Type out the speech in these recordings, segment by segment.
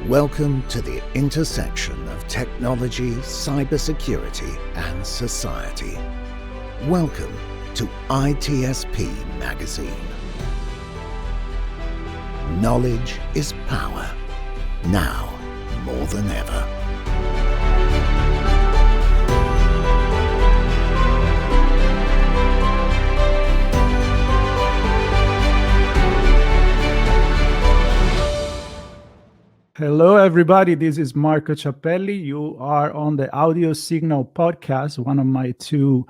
Welcome to the intersection of technology, cybersecurity, and society. Welcome to ITSP Magazine. Knowledge is power, now more than ever. Hello, everybody. This is Marco Ciappelli. You are on the Audio Signal podcast, one of my two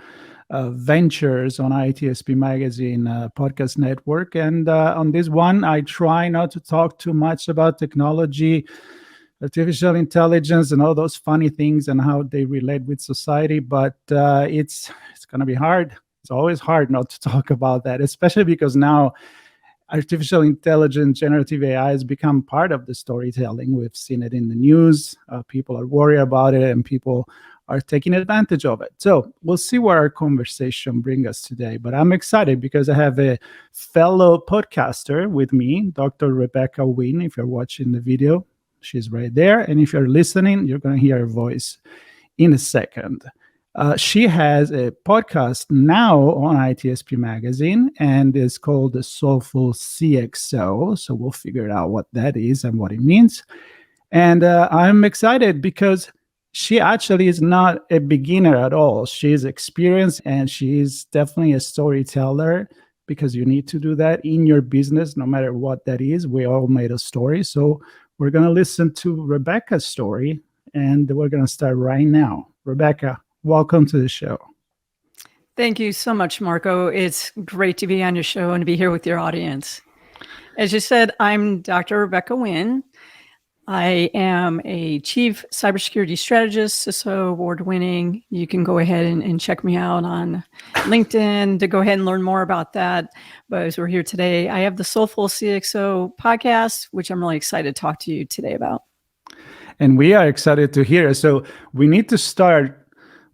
ventures on ITSP Magazine Podcast Network. And on this one, I try not to talk too much about technology, artificial intelligence, and all those funny things and how they relate with society. But it's going to be hard. It's always hard not to talk about that, especially because now artificial intelligence, generative AI has become part of the storytelling. We've seen it in the news. People are worried about it, and people are taking advantage of it. So we'll see where our conversation brings us today. But I'm excited because I have a fellow podcaster with me, Dr. Rebecca Wynn. If you're watching the video, she's right there. And if you're listening, you're going to hear her voice in a second. She has a podcast now on ITSP Magazine, and it's called the Soulful CXO. So we'll figure out what that is and what it means. And I'm excited because she actually is not a beginner at all. She's experienced, and she's definitely a storyteller, because you need to do that in your business, no matter what that is. We all made a story. So we're going to listen to Rebecca's story, and we're going to start right now. Rebecca, welcome to the show. Thank you so much, Marco. It's great to be on your show and to be here with your audience. As you said, I'm Dr. Rebecca Wynn. I am a chief cybersecurity strategist, CISO award-winning. You can go ahead and check me out on LinkedIn to go ahead and learn more about that. But as we're here today, I have the Soulful CXO podcast, which I'm really excited to talk to you today about. And we are excited to hear. So we need to start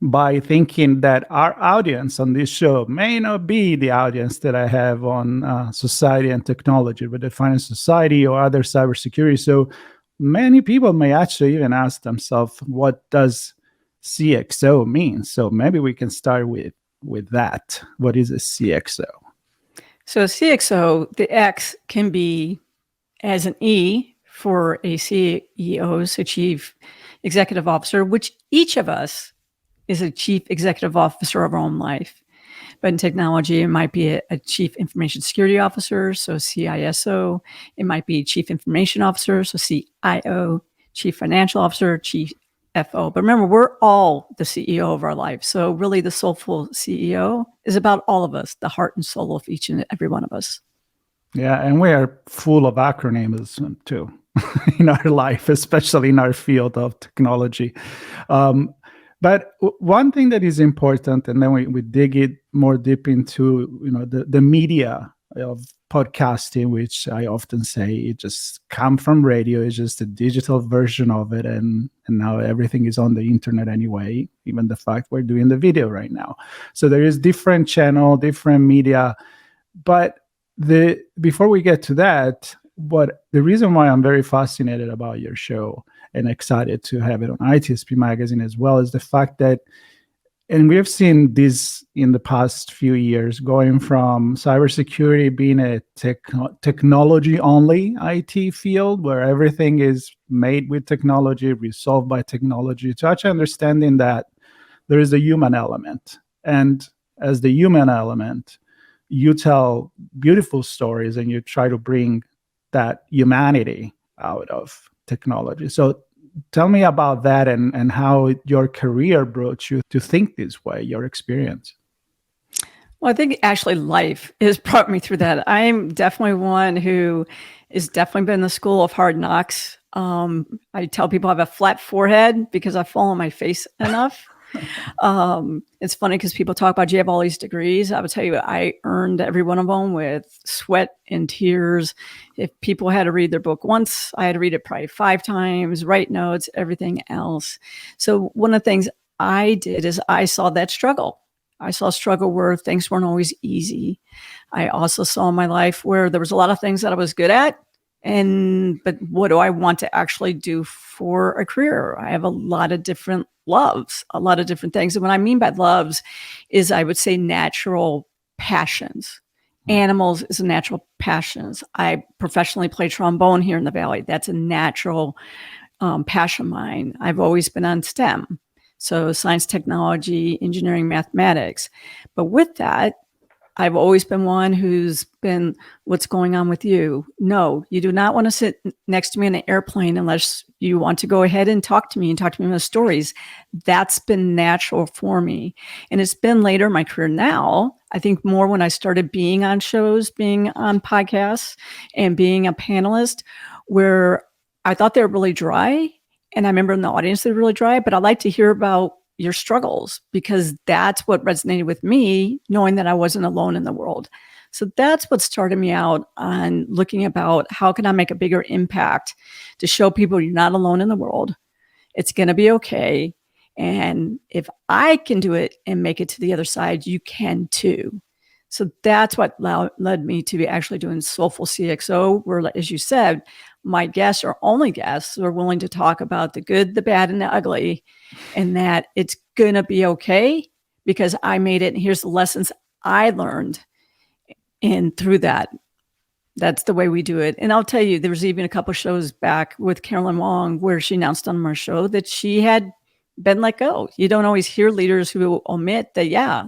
by thinking that our audience on this show may not be the audience that I have on society and technology, Redefining society or other cybersecurity. So many people may actually even ask themselves, what does CXO mean? So maybe we can start with that. What is a CXO? So CXO, the X can be as an E for a CEO, so Chief Executive Officer, which each of us is a chief executive officer of our own life. But in technology, it might be a chief information security officer, so CISO. It might be chief information officer, so CIO, chief financial officer, chief FO. But remember, we're all the CEO of our life. So really the Soulful CEO is about all of us, the heart and soul of each and every one of us. Yeah, and we are full of acronyms too in our life, especially in our field of technology. But one thing that is important, and then we dig it more deep into, the media of podcasting, which I often say it just comes from radio. It's just a digital version of it, and now everything is on the internet anyway. Even the fact we're doing the video right now, so there is different channel, different media. But before we get to that, the reason why I'm very fascinated about your show and excited to have it on ITSP Magazine as well is the fact that, and we have seen this in the past few years, going from cybersecurity being a technology-only IT field where everything is made with technology, resolved by technology, to actually understanding that there is a human element. And as the human element, you tell beautiful stories and you try to bring that humanity out of technology. So tell me about that and how your career brought you to think this way, your experience. Well, I think actually life has brought me through that. I'm definitely one who has definitely been in the school of hard knocks. I tell people I have a flat forehead because I fall on my face enough. It's funny because people talk about, you have all these degrees. I would tell you, I earned every one of them with sweat and tears. If people had to read their book once, I had to read it probably 5 times, write notes, everything else. So one of the things I did is I saw that struggle. I saw a struggle where things weren't always easy. I also saw in my life where there was a lot of things that I was good at But what do I want to actually do for a career? I have a lot of different loves, a lot of different things. And what I mean by loves is, I would say, natural passions. Animals is a natural passions. I professionally play trombone here in the Valley. That's a natural passion of mine. I've always been on STEM. So science, technology, engineering, mathematics. But with that, I've always been one who's been, what's going on with you? No, you do not want to sit next to me in an airplane unless you want to go ahead and talk to me about stories. That's been natural for me. And it's been later in my career now, I think more when I started being on shows, being on podcasts, and being a panelist, where I thought they were really dry. And I remember in the audience, they were really dry, but I like to hear about your struggles, because that's what resonated with me, knowing that I wasn't alone in the world. So that's what started me out on looking about how can I make a bigger impact to show people you're not alone in the world. It's going to be okay. And if I can do it and make it to the other side, you can too. So that's what led me to be actually doing Soulful CXO, where, as you said, my guests are only guests who are willing to talk about the good, the bad, and the ugly, and that it's going to be okay because I made it. And here's the lessons I learned. And through that, that's the way we do it. And I'll tell you, there was even a couple of shows back with Carolyn Wong where she announced on our show that she had been let go. You don't always hear leaders who omit that, yeah,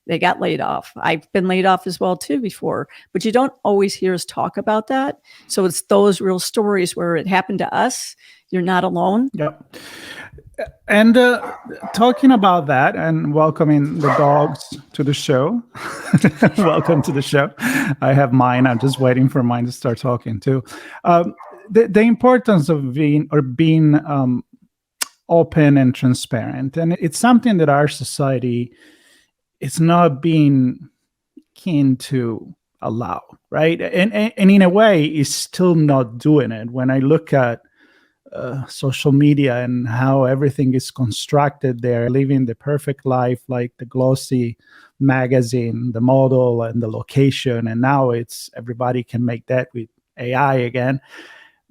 they got laid off. I've been laid off as well too before, but you don't always hear us talk about that. So it's those real stories where it happened to us. You're not alone. Yep. And talking about that and welcoming the dogs to the show. Welcome to the show. I have mine. I'm just waiting for mine to start talking too. The importance of being open and transparent. And it's something that our society is not being keen to allow, right? And in a way, is still not doing it. When I look at social media and how everything is constructed there, living the perfect life, like the glossy magazine, the model and the location. And now it's everybody can make that with AI again.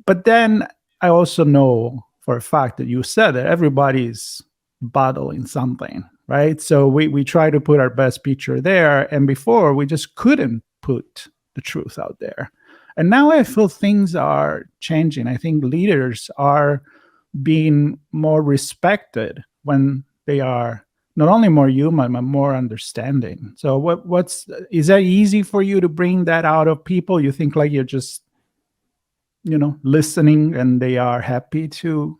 But then I also know for a fact that you said that everybody's battling something, right? So we try to put our best picture there. And before, we just couldn't put the truth out there. And now I feel things are changing. I think leaders are being more respected when they are not only more human, but more understanding. So is that easy for you to bring that out of people? You think like you're just, listening and they are happy to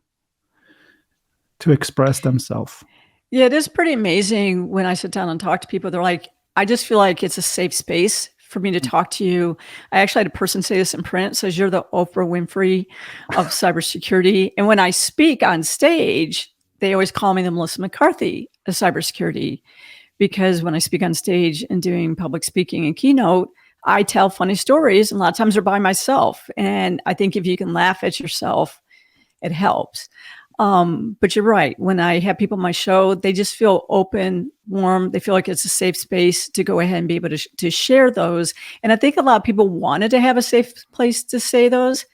express themselves? Yeah, it is pretty amazing when I sit down and talk to people. They're like, I just feel like it's a safe space for me to talk to you. I actually had a person say this in print, says you're the Oprah Winfrey of cybersecurity. And when I speak on stage, they always call me the Melissa McCarthy of cybersecurity, because when I speak on stage and doing public speaking and keynote, I tell funny stories, and a lot of times they're by myself. And I think if you can laugh at yourself, it helps. But you're right. When I have people on my show, they just feel open, warm. They feel like it's a safe space to go ahead and be able to share those. And I think a lot of people wanted to have a safe place to say those,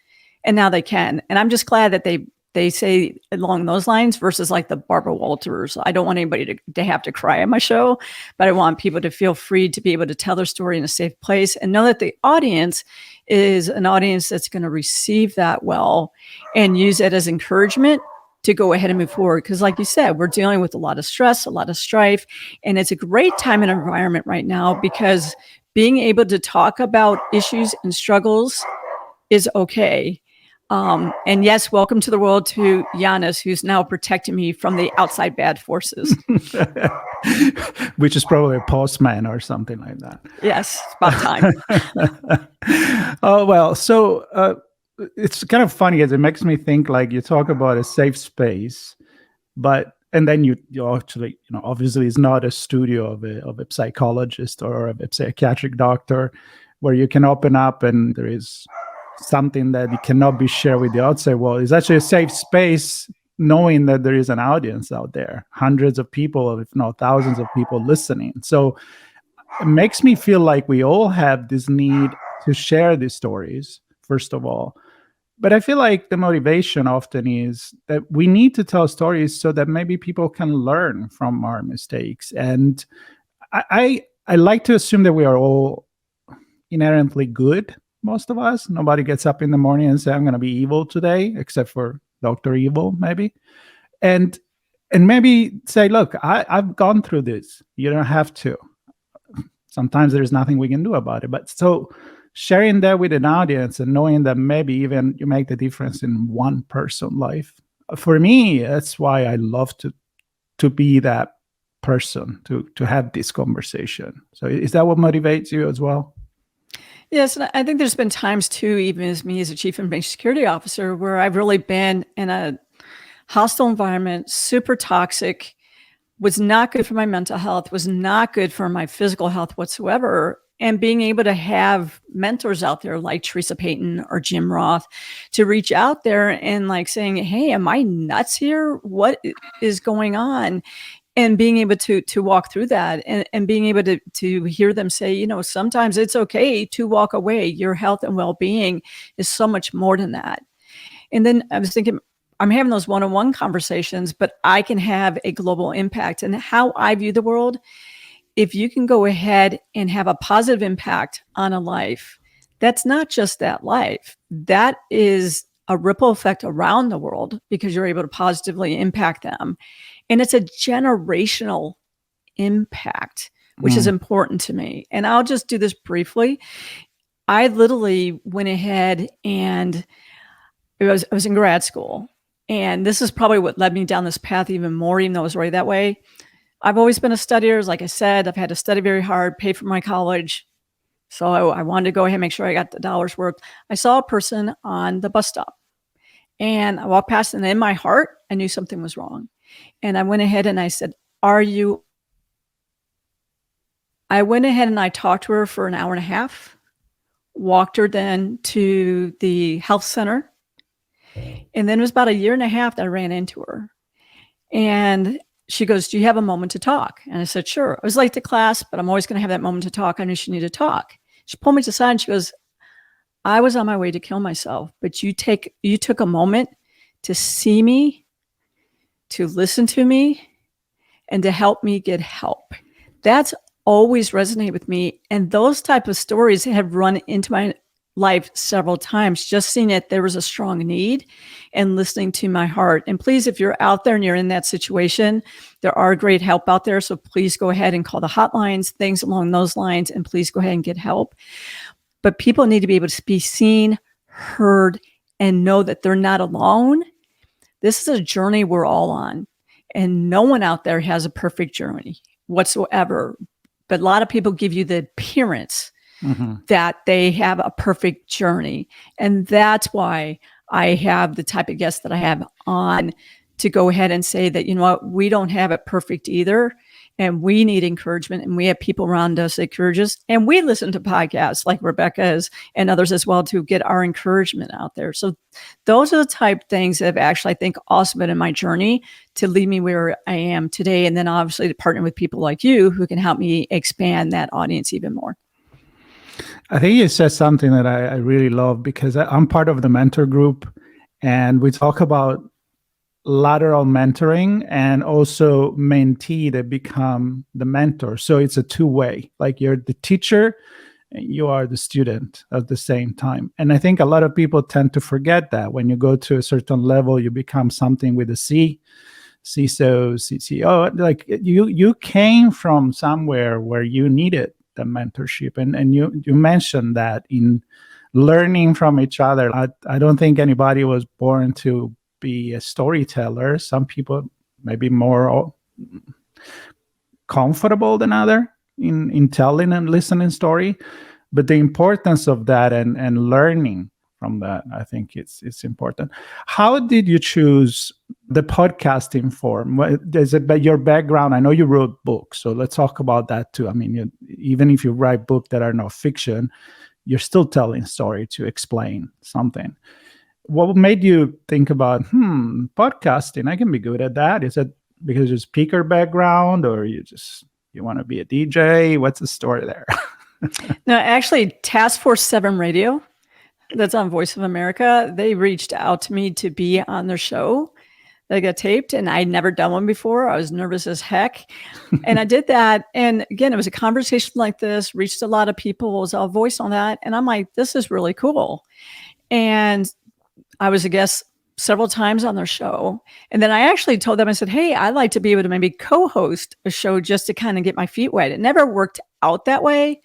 and now they can. And I'm just glad that they say along those lines versus like the Barbara Walters. I don't want anybody to have to cry at my show, but I want people to feel free to be able to tell their story in a safe place and know that the audience is an audience that's going to receive that well and use it as encouragement to go ahead and move forward. Because like you said, we're dealing with a lot of stress, a lot of strife, and it's a great time and environment right now because being able to talk about issues and struggles is okay. And yes, welcome to the world to Giannis, who's now protecting me from the outside bad forces. Which is probably a postman or something like that. Yes, it's about time. Oh, well, so it's kind of funny as it makes me think like you talk about a safe space, and then you actually, obviously it's not a studio of a psychologist or a psychiatric doctor where you can open up and there is something that it cannot be shared with the outside world. It's actually a safe space knowing that there is an audience out there, hundreds of people, if not thousands of people listening. So it makes me feel like we all have this need to share these stories, first of all, But I feel like the motivation often is that we need to tell stories so that maybe people can learn from our mistakes. And I like to assume that we are all inherently good, most of us. Nobody gets up in the morning and say, I'm going to be evil today, except for Dr. Evil, maybe. And maybe say, look, I've gone through this. You don't have to. Sometimes there's nothing we can do about it. But so sharing that with an audience and knowing that maybe even you make the difference in one person's life. For me, that's why I love to be that person, to have this conversation. So is that what motivates you as well? Yes, and I think there's been times too, even as me as a chief information security officer, where I've really been in a hostile environment, super toxic, was not good for my mental health, was not good for my physical health whatsoever. And being able to have mentors out there like Teresa Payton or Jim Roth to reach out there and like saying, hey, am I nuts here? What is going on? And being able to walk through that and being able to hear them say, you know, sometimes it's okay to walk away. Your health and well-being is so much more than that. And then I was thinking, I'm having those one-on-one conversations, but I can have a global impact. And how I view the world, if you can go ahead and have a positive impact on a life, that's not just that life. That is a ripple effect around the world because you're able to positively impact them. And it's a generational impact, which is important to me. And I'll just do this briefly. I literally went ahead and I was in grad school. And this is probably what led me down this path even more, even though it was already that way. I've always been a studier. Like I said, I've had to study very hard, pay for my college. So I wanted to go ahead and make sure I got the dollars worth. I saw a person on the bus stop and I walked past, and in my heart, I knew something was wrong. And I went ahead and I said, I went ahead and I talked to her for an hour and a half, walked her then to the health center. And then it was about a year and a half that I ran into her. And she goes, do you have a moment to talk? And I said, sure. I was late to class, but I'm always going to have that moment to talk. I knew she needed to talk. She pulled me to the side and she goes, I was on my way to kill myself, but you took a moment to see me, to listen to me, and to help me get help. That's always resonated with me. And those type of stories have run into my life several times, just seeing that there was a strong need and listening to my heart. And please, if you're out there and you're in that situation, there are great help out there. So please go ahead and call the hotlines, things along those lines, and please go ahead and get help. But people need to be able to be seen, heard, and know that they're not alone. This is a journey we're all on, and no one out there has a perfect journey whatsoever. But a lot of people give you the appearance that they have a perfect journey. And that's why I have the type of guests that I have on to go ahead and say that, you know what, we don't have it perfect either. And we need encouragement. And we have people around us that encourage us. And we listen to podcasts like Rebecca's and others as well to get our encouragement out there. So those are the type of things that have actually, I think, also been in my journey to lead me where I am today. And then obviously to partner with people like you who can help me expand that audience even more. I think you said something that I really love, because I'm part of the mentor group, and we talk about lateral mentoring and also mentee that become the mentor. So it's a two-way, like you're the teacher and you are the student at the same time. And I think a lot of people tend to forget that when you go to a certain level, you become something with a C, CISO, CCO. Like you came from somewhere where you needed the mentorship. And you mentioned that in learning from each other. I don't think anybody was born to be a storyteller. Some people may be more comfortable than other in telling and listening story. But the importance of that and learning from that, I think it's important. How did you choose the podcasting form? Is it your background? I know you wrote books, so let's talk about that too. I mean, even if you write books that are not fiction, you're still telling story to explain something. What made you think about, podcasting? I can be good at that. Is it because you're speaker background, or you want to be a DJ? What's the story there? No, actually, Task Force 7 Radio. that's on Voice of America, they reached out to me to be on their show. They got taped, and I'd never done one before. I was nervous as heck. And I did that. And again, it was a conversation like this, reached a lot of people, it was all voice on that. And I'm like, this is really cool. And I was a guest several times on their show. And then I actually told them, I said, hey, I'd like to be able to maybe co-host a show just to kind of get my feet wet. It never worked out that way.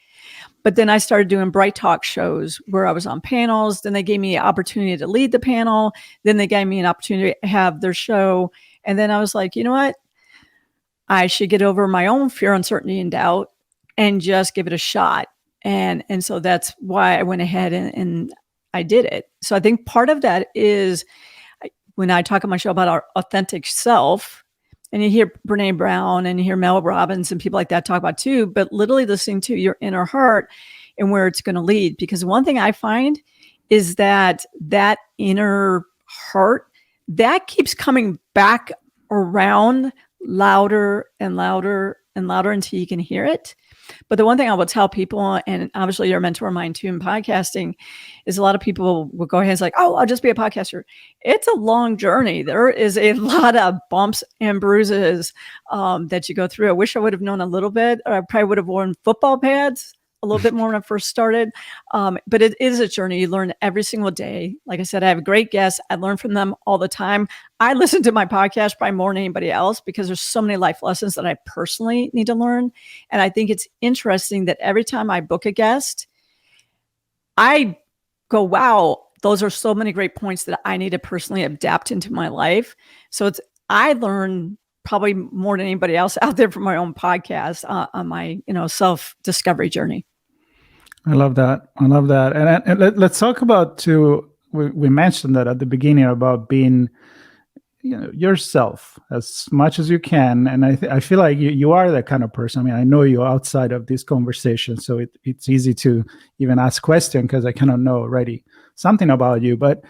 But then I started doing Bright Talk shows where I was on panels. Then they gave me an opportunity to lead the panel. Then they gave me an opportunity to have their show. And then I was like, you know what? I should get over my own fear, uncertainty, and doubt and just give it a shot. And so that's why I went ahead and I did it. So I think part of that is when I talk on my show about our authentic self, and you hear Brene Brown and you hear Mel Robbins and people like that talk about too, but literally listening to your inner heart and where it's going to lead. Because one thing I find is that inner heart, that keeps coming back around louder and louder and louder until you can hear it. But the one thing I will tell people, and obviously you're a mentor of mine too in podcasting, is a lot of people will go ahead and say, like, oh, I'll just be a podcaster. It's a long journey. There is a lot of bumps and bruises that you go through. I wish I would have known a little bit, or I probably would have worn football pads a little bit more when I first started. But it is a journey. You learn every single day. Like I said, I have great guests. I learn from them all the time. I listen to my podcast probably more than anybody else because there's so many life lessons that I personally need to learn. And I think it's interesting that every time I book a guest, I go, wow, those are so many great points that I need to personally adapt into my life. So I learn probably more than anybody else out there from my own podcast on my, self-discovery journey. I love that. And let's talk about too. We mentioned that at the beginning about being, yourself as much as you can. And I feel like you are that kind of person. I mean, I know you outside of this conversation, so it's easy to even ask questions because I kind of know already something about you. But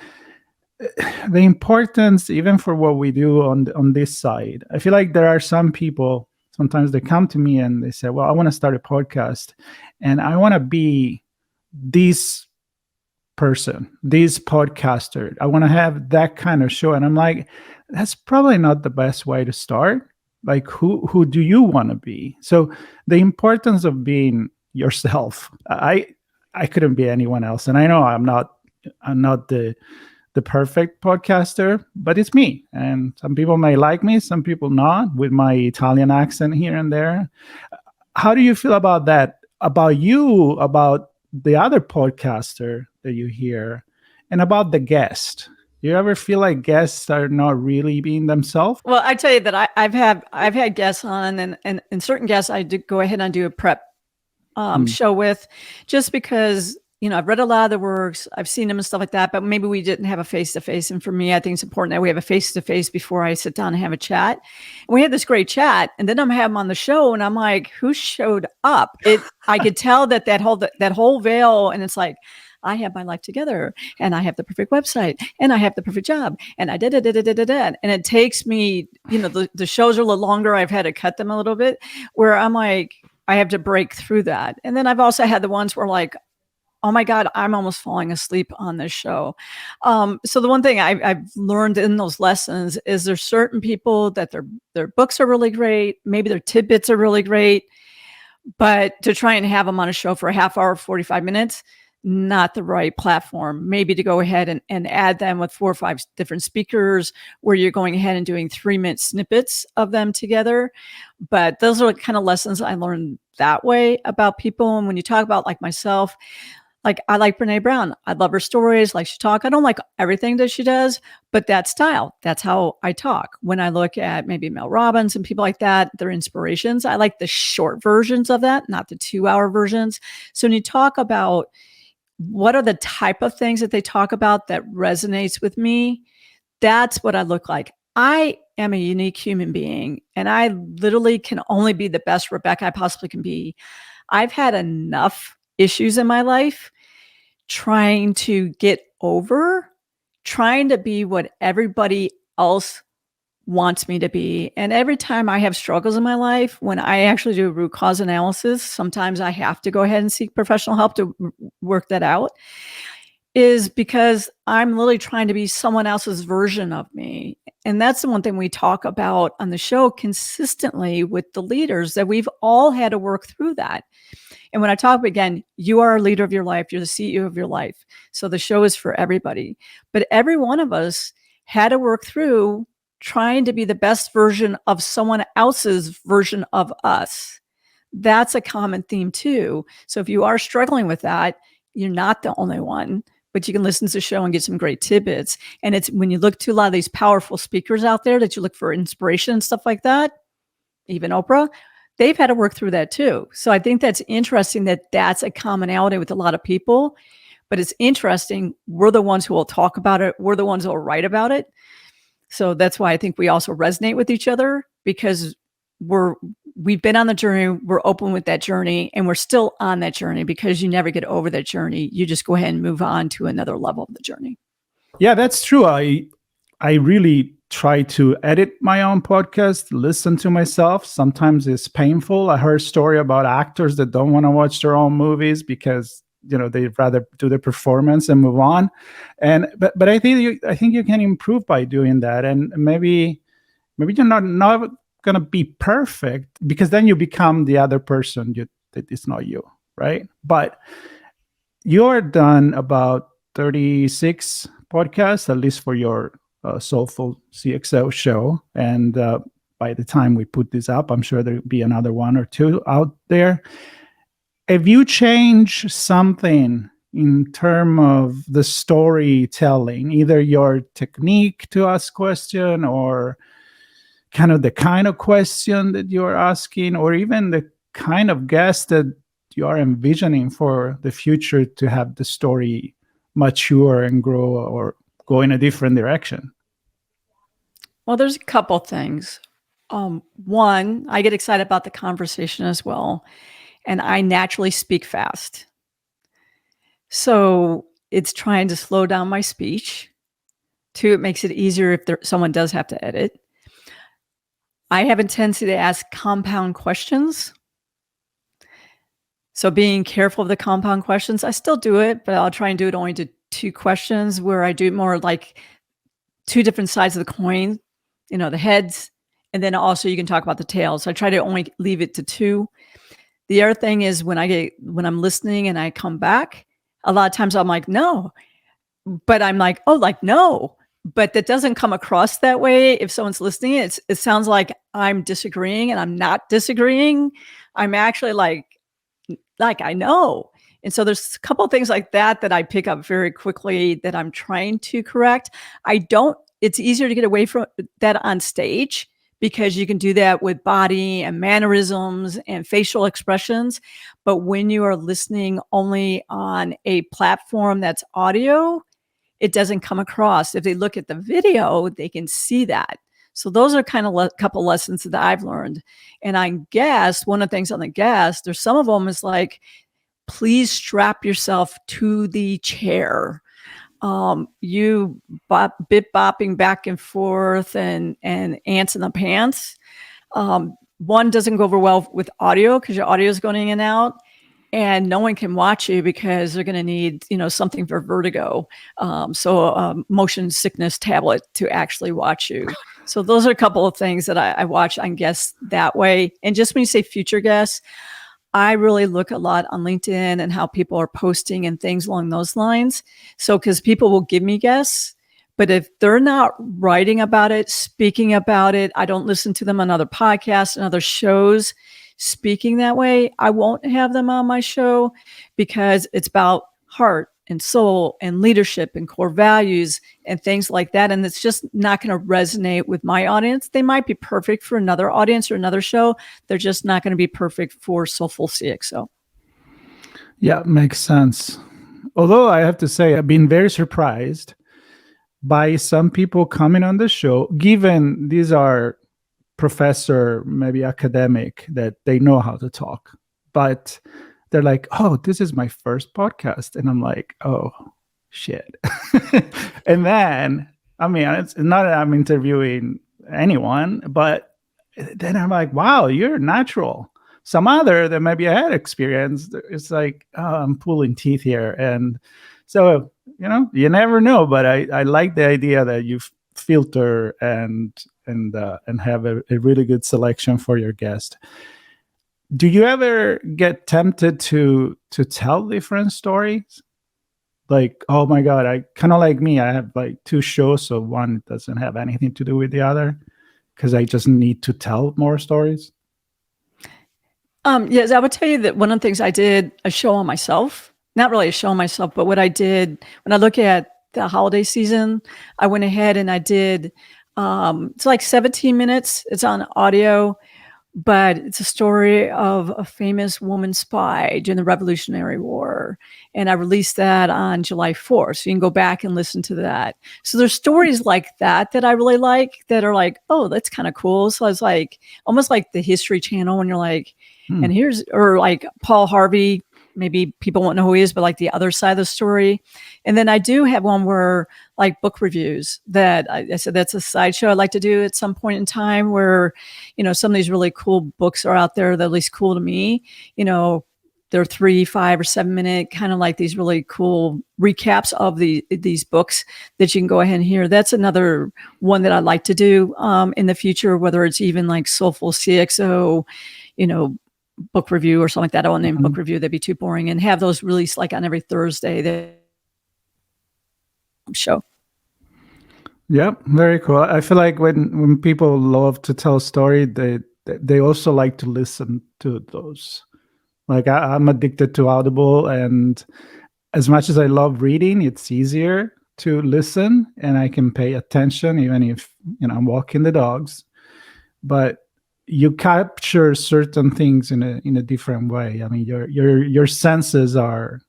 the importance, even for what we do on this side, I feel like there are some people. Sometimes they come to me and they say, well, I want to start a podcast and I want to be this person, this podcaster. I want to have that kind of show. And I'm like, that's probably not the best way to start. Like, who do you want to be? So the importance of being yourself, I couldn't be anyone else. And I know I'm not the perfect podcaster, but it's me. And some people may like me, some people not, with my Italian accent here and there. How do you feel about that? About you, about the other podcaster that you hear, and about the guest? Do you ever feel like guests are not really being themselves? Well, I tell you that I've had guests on, and certain guests I did go ahead and do a prep show with, just because I've read a lot of the works, I've seen them and stuff like that, but maybe we didn't have a face-to-face. And for me, I think it's important that we have a face-to-face before I sit down and have a chat. And we had this great chat, and then I'm having them on the show, and I'm like, who showed up? I could tell that whole veil, and it's like, I have my life together, and I have the perfect website, and I have the perfect job, and I did it. And it takes me, the shows are a little longer. I've had to cut them a little bit, where I'm like, I have to break through that. And then I've also had the ones where like, oh my God, I'm almost falling asleep on this show. So the one thing I've learned in those lessons is there's certain people that their books are really great. Maybe their tidbits are really great, but to try and have them on a show for a half hour, 45 minutes, not the right platform. Maybe to go ahead and add them with 4 or 5 different speakers where you're going ahead and doing 3-minute snippets of them together. But those are the kind of lessons I learned that way about people. And when you talk about like myself, like I like Brene Brown. I love her stories, like she talk. I don't like everything that she does, but that style, that's how I talk. When I look at maybe Mel Robbins and people like that, their inspirations, I like the short versions of that, not the 2-hour versions. So when you talk about what are the type of things that they talk about that resonates with me, that's what I look like. I am a unique human being, and I literally can only be the best Rebecca I possibly can be. I've had enough issues in my life trying to get over, trying to be what everybody else wants me to be. And every time I have struggles in my life, when I actually do a root cause analysis, sometimes I have to go ahead and seek professional help to work that out. is because I'm literally trying to be someone else's version of me. And that's the one thing we talk about on the show consistently with the leaders, that we've all had to work through that. And when I talk again, you are a leader of your life, you're the CEO of your life. So the show is for everybody. But every one of us had to work through trying to be the best version of someone else's version of us. That's a common theme too. So if you are struggling with that, you're not the only one, but you can listen to the show and get some great tidbits. And it's when you look to a lot of these powerful speakers out there that you look for inspiration and stuff like that, even Oprah, they've had to work through that too. So I think that's interesting that that's a commonality with a lot of people, but it's interesting. We're the ones who will talk about it. We're the ones who will write about it. So that's why I think we also resonate with each other, because we've been on the journey, we're open with that journey, and we're still on that journey, because you never get over that journey. You just go ahead and move on to another level of the journey. Yeah, that's true. I really try to edit my own podcast, listen to myself. Sometimes it's painful. I heard a story about actors that don't want to watch their own movies because they'd rather do the performance and move on. But I think you can improve by doing that. And maybe you're not going to be perfect, because then you become the other person that is not you, right? But you're done about 36 podcasts, at least for your Soulful CXO show. And by the time we put this up, I'm sure there'll be another one or two out there. Have you changed something in terms of the storytelling, either your technique to ask question, or kind of question that you're asking, or even the kind of guest that you are envisioning for the future to have the story mature and grow or go in a different direction? Well, there's a couple things. One, I get excited about the conversation as well, and I naturally speak fast. So it's trying to slow down my speech. Two, it makes it easier if someone does have to edit. I have a tendency to ask compound questions. So being careful of the compound questions, I still do it, but I'll try and do it only to 2 questions, where I do more like 2 different sides of the coin, the heads, and then also you can talk about the tails. So I try to only leave it to 2. The other thing is when I'm listening and I come back, a lot of times I'm like, no, but I'm like, oh, like, no. But that doesn't come across that way. If someone's listening, it sounds like I'm disagreeing, and I'm not disagreeing. I'm actually like I know. And so there's a couple of things like that I pick up very quickly that I'm trying to correct. It's easier to get away from that on stage, because you can do that with body and mannerisms and facial expressions. But when you are listening only on a platform that's audio, it doesn't come across. If they look at the video, they can see that. So those are kind of a couple lessons that I've learned. And I guess one of the things on the guest, there's some of them is like, please strap yourself to the chair. You bopping back and forth and ants in the pants. One doesn't go over well with audio, because your audio is going in and out. And no one can watch you because they're going to need, something for vertigo. So a motion sickness tablet to actually watch you. So those are a couple of things that I watch on guests that way. And just when you say future guests, I really look a lot on LinkedIn and how people are posting and things along those lines. So, because people will give me guests, but if they're not writing about it, speaking about it, I don't listen to them on other podcasts and other shows speaking that way, I won't have them on my show, because it's about heart and soul and leadership and core values and things like that. And it's just not going to resonate with my audience. They might be perfect for another audience or another show. They're just not going to be perfect for Soulful CXO. Yeah, makes sense. Although I have to say, I've been very surprised by some people coming on the show, given these are professor, maybe academic, that they know how to talk, but they're like, oh, this is my first podcast. And I'm like, oh, shit. And then, it's not that I'm interviewing anyone, but then I'm like, wow, you're natural. Some other that maybe I had experience, it's like, oh, I'm pulling teeth here. And so you never know. But I like the idea that you filter and have a really good selection for your guest. Do you ever get tempted to tell different stories? Like, oh my God, I kind of like me. I have like 2 shows, so one doesn't have anything to do with the other because I just need to tell more stories. Yes, I would tell you that one of the things I did a show on myself, not really a show on myself, but what I did when I look at the holiday season, I went ahead and I did, it's like 17 minutes. It's on audio, but it's a story of a famous woman spy during the Revolutionary War. And I released that on July 4th. So you can go back and listen to that. So there's stories like that I really like that are like, oh, that's kind of cool. So it's like almost like the History Channel when you're like, and here's, or like Paul Harvey, maybe people won't know who he is, but like the other side of the story. And then I do have one where like book reviews that I said, that's a sideshow I'd like to do at some point in time where, some of these really cool books are out there that are at least cool to me. They're 3, 5, or 7 minute, kind of like these really cool recaps of these books that you can go ahead and hear. That's another one that I'd like to do in the future, whether it's even like Soulful CXO, book review or something like that. I won't name book review. That'd be too boring. And have those released like on every Thursday. That show. Yeah, very cool. I feel like when people love to tell a story, they also like to listen to those. Like I'm addicted to Audible, and as much as I love reading, it's easier to listen, and I can pay attention even if I'm walking the dogs. But you capture certain things in a different way. I mean, your senses are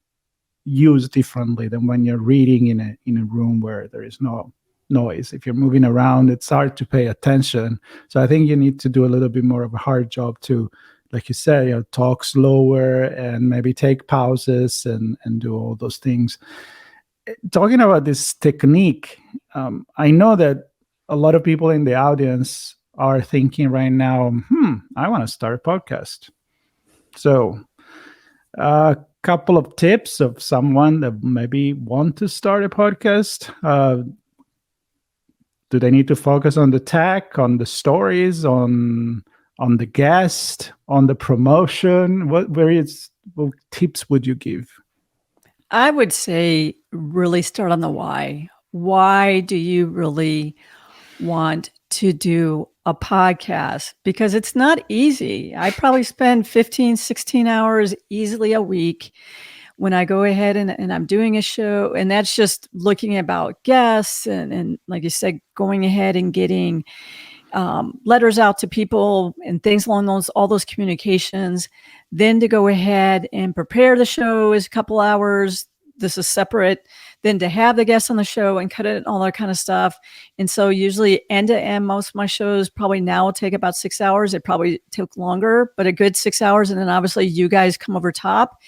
used differently than when you're reading in a room where there is no noise. If you're moving around, it's hard to pay attention. So I think you need to do a little bit more of a hard job to, like you say, talk slower and maybe take pauses and do all those things. Talking about this technique, I know that a lot of people in the audience are thinking right now, I want to start a podcast. So a couple of tips of someone that maybe want to start a podcast. Do they need to focus on the tech, on the stories, on the guest, on the promotion? What tips would you give? I would say really start on the why. Why do you really want to do a podcast? Because it's not easy. I probably spend 15, 16 hours easily a week when I go ahead and I'm doing a show, and that's just looking about guests and like you said, going ahead and getting letters out to people and things along all those communications. Then to go ahead and prepare the show is a couple hours. This is separate. Then to have the guests on the show and cut it and all that kind of stuff. And so usually end to end, most of my shows probably now will take about 6 hours. It probably took longer, but a good 6 hours. And then obviously you guys come over top.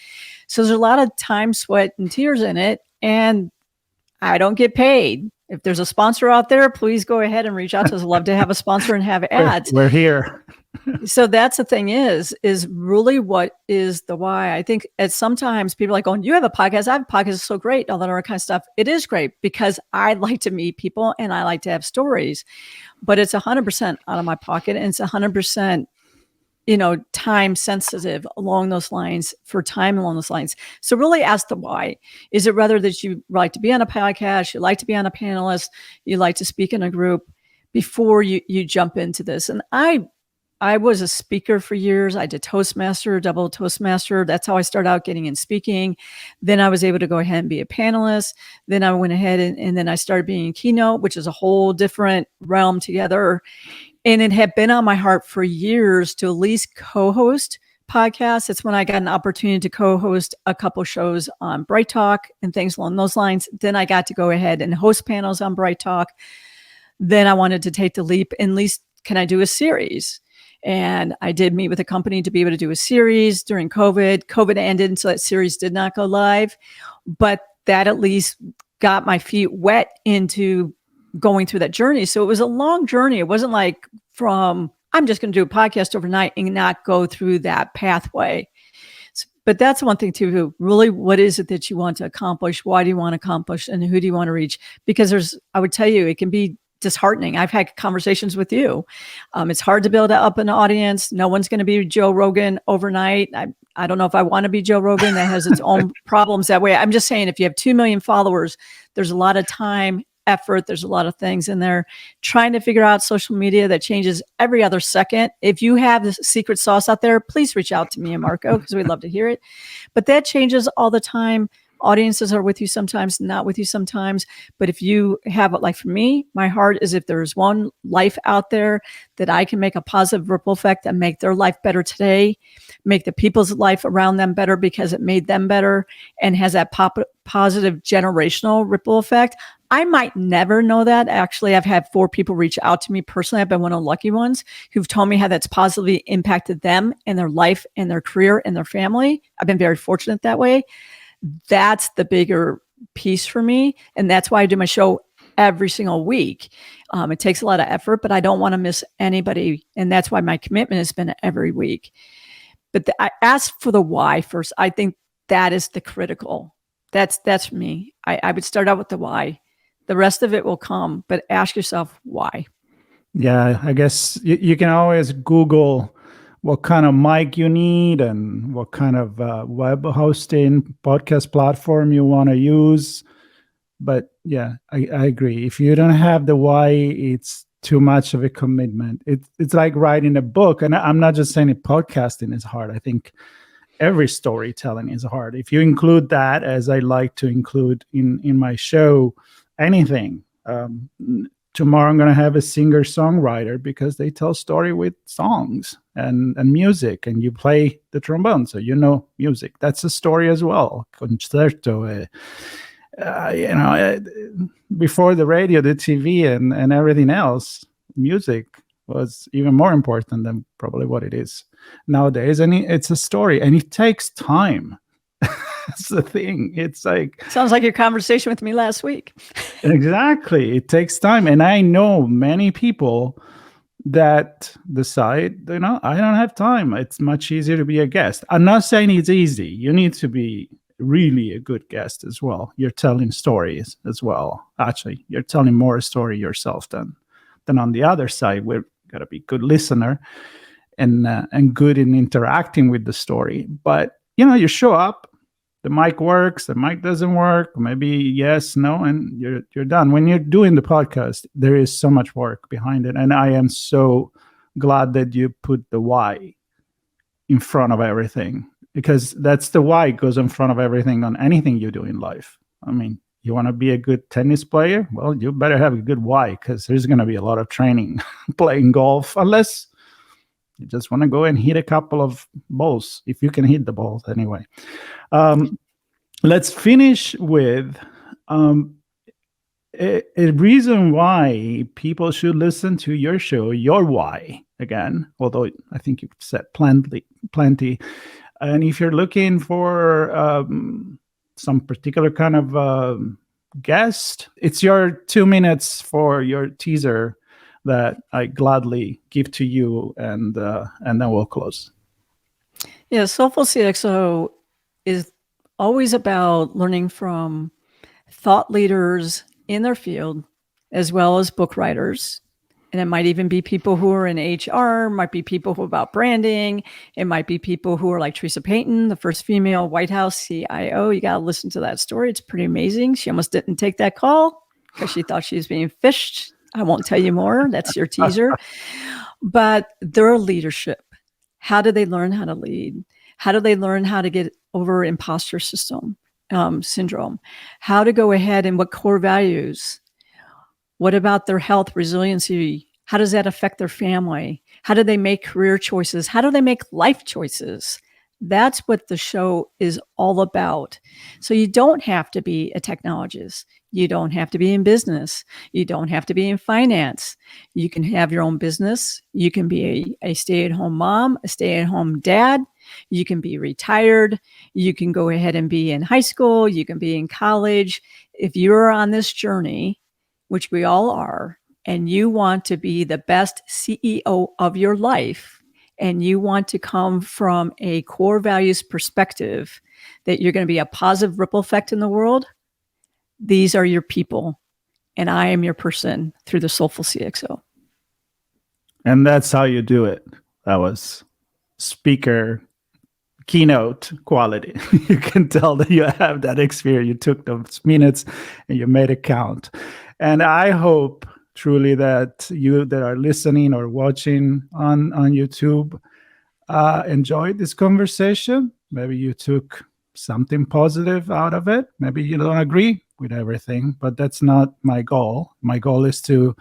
So there's a lot of time, sweat, and tears in it. And I don't get paid. If there's a sponsor out there, please go ahead and reach out to us. I'd love to have a sponsor and have ads. We're here. So that's the thing is really what is the why. I think at sometimes people are like, oh, you have a podcast. I have a podcast. It's so great. All that other kind of stuff. It is great because I like to meet people and I like to have stories, but it's 100% out of my pocket. And it's 100%, time sensitive along those lines for time along those lines. So really ask the why. Is it rather that you like to be on a podcast, you like to be on a panelist, you like to speak in a group before you jump into this? And I was a speaker for years. I did Toastmaster, double Toastmaster. That's how I started out getting in speaking. Then I was able to go ahead and be a panelist. Then I went ahead and then I started being a keynote, which is a whole different realm together. And it had been on my heart for years to at least co-host podcasts. It's when I got an opportunity to co-host a couple shows on Bright Talk and things along those lines. Then I got to go ahead and host panels on Bright Talk. Then I wanted to take the leap and at least can I do a series? And I did meet with a company to be able to do a series during COVID. COVID ended, so that series did not go live. But that at least got my feet wet into going through that journey. So it was a long journey. It wasn't like I'm just going to do a podcast overnight and not go through that pathway. But that's one thing too, really, what is it that you want to accomplish? Why do you want to accomplish? And who do you want to reach? Because I would tell you, it can be disheartening. I've had conversations with you. It's hard to build up an audience. No one's going to be Joe Rogan overnight. I don't know if I want to be Joe Rogan. That has its own problems that way. I'm just saying, if you have 2 million followers, there's a lot of time, effort. There's a lot of things in there. Trying to figure out social media that changes every other second. If you have the secret sauce out there, please reach out to me and Marco, because we'd love to hear it. But that changes all the time. Audiences are with you sometimes, not with you sometimes. But if you have it, like for me, my heart is, if there's one life out there that I can make a positive ripple effect and make their life better today, make the people's life around them better because it made them better, and has that positive generational ripple effect. I might never know that. Actually, I've had 4 people reach out to me personally. I've been one of the lucky ones who've told me how that's positively impacted them and their life and their career and their family. I've been very fortunate that way. That's the bigger piece for me. And that's why I do my show every single week. It takes a lot of effort, but I don't want to miss anybody. And that's why my commitment has been every week. But I ask for the why first. I think that is the critical. That's me. I would start out with the why. The rest of it will come, but ask yourself why. Yeah, I guess you can always Google what kind of mic you need and what kind of web hosting podcast platform you want to use. But yeah, I agree. If you don't have the why, it's too much of a commitment. It's like writing a book. And I'm not just saying podcasting is hard. I think every storytelling is hard. If you include that, as I like to include in my show, anything. Tomorrow I'm going to have a singer-songwriter because they tell story with songs and music, and you play the trombone, so you know music. That's a story as well. Concerto, before the radio, the TV, and everything else, music was even more important than probably what it is nowadays. And it's a story, and it takes time. That's the thing. It's like, sounds like your conversation with me last week. Exactly. It takes time. And I know many people that decide, I don't have time. It's much easier to be a guest. I'm not saying it's easy. You need to be really a good guest as well. You're telling stories as well. Actually, you're telling more a story yourself than on the other side. We've got to be good listener and good in interacting with the story. But, you show up. The mic works, the mic doesn't work, maybe yes, no, and you're done. When you're doing the podcast, there is so much work behind it. And I am so glad that you put the why in front of everything, because that's the why goes in front of everything on anything you do in life. I mean, you want to be a good tennis player? Well, you better have a good why, because there's going to be a lot of training playing golf, unless you just want to go and hit a couple of balls, if you can hit the balls anyway. Let's finish with a reason why people should listen to your show, your why, again, although I think you've said plenty. And if you're looking for some particular kind of guest, it's your 2 minutes for your teaser that I gladly give to you, and then we'll close. Yeah, Soulful CXO is always about learning from thought leaders in their field, as well as book writers. And it might even be people who are in HR, might be people who are about branding. It might be people who are like Teresa Payton, the first female White House CIO. You got to listen to that story. It's pretty amazing. She almost didn't take that call because she thought she was being fished. I won't tell you more. That's your teaser. But their leadership, how do they learn how to lead? How do they learn how to get over imposter syndrome? How to go ahead and what core values? What about their health, resiliency? How does that affect their family? How do they make career choices? How do they make life choices? That's what the show is all about. So you don't have to be a technologist. You don't have to be in business. You don't have to be in finance. You can have your own business. You can be a stay-at-home mom, a stay-at-home dad. You can be retired. You can go ahead and be in high school. You can be in college. If you're on this journey, which we all are, and you want to be the best CEO of your life, and you want to come from a core values perspective that you're going to be a positive ripple effect in the world, these are your people. And I am your person through the Soulful CXO. And that's how you do it. That was speaker keynote quality. You can tell that you have that experience. You took those minutes and you made it count. And I hope truly that you that are listening or watching on YouTube enjoyed this conversation. Maybe you took something positive out of it. Maybe you don't agree with everything, but that's not my goal. My goal is to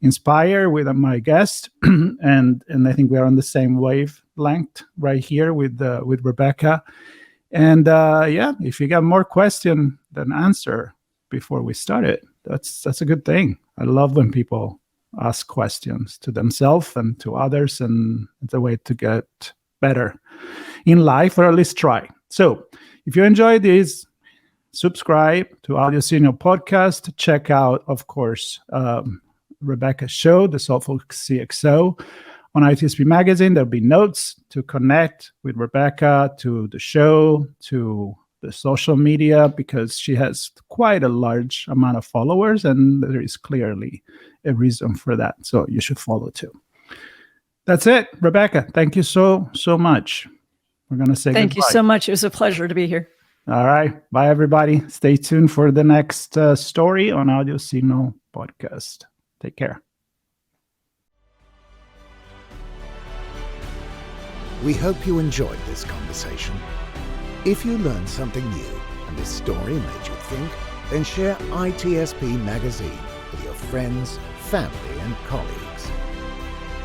inspire with my guest, and I think we are on the same wavelength right here with Rebecca. And if you got more question than answer before we start it, that's a good thing. I love when people ask questions to themselves and to others, and it's a way to get better in life, or at least try. So if you enjoyed this, subscribe to Audio Signal Podcast. Check out, of course, Rebecca's show, the Soulful CXO, on ITSP Magazine. There'll be notes to connect with Rebecca, to the show, to the social media, because she has quite a large amount of followers, and there is clearly a reason for that. So you should follow too. That's it, Rebecca. Thank you so much. We're going to say Thank goodbye. you so much. It was a pleasure to be here. All right. Bye, everybody. Stay tuned for the next story on Audio Signal Podcast. Take care. We hope you enjoyed this conversation. If you learned something new and this story made you think, then share ITSP Magazine with your friends, family, and colleagues.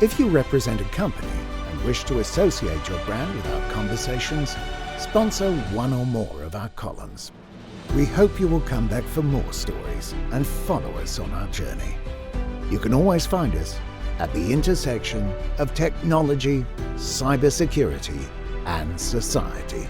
If you represent a company and wish to associate your brand with our conversations, sponsor one or more of our columns. We hope you will come back for more stories and follow us on our journey. You can always find us at the intersection of technology, cybersecurity, and society.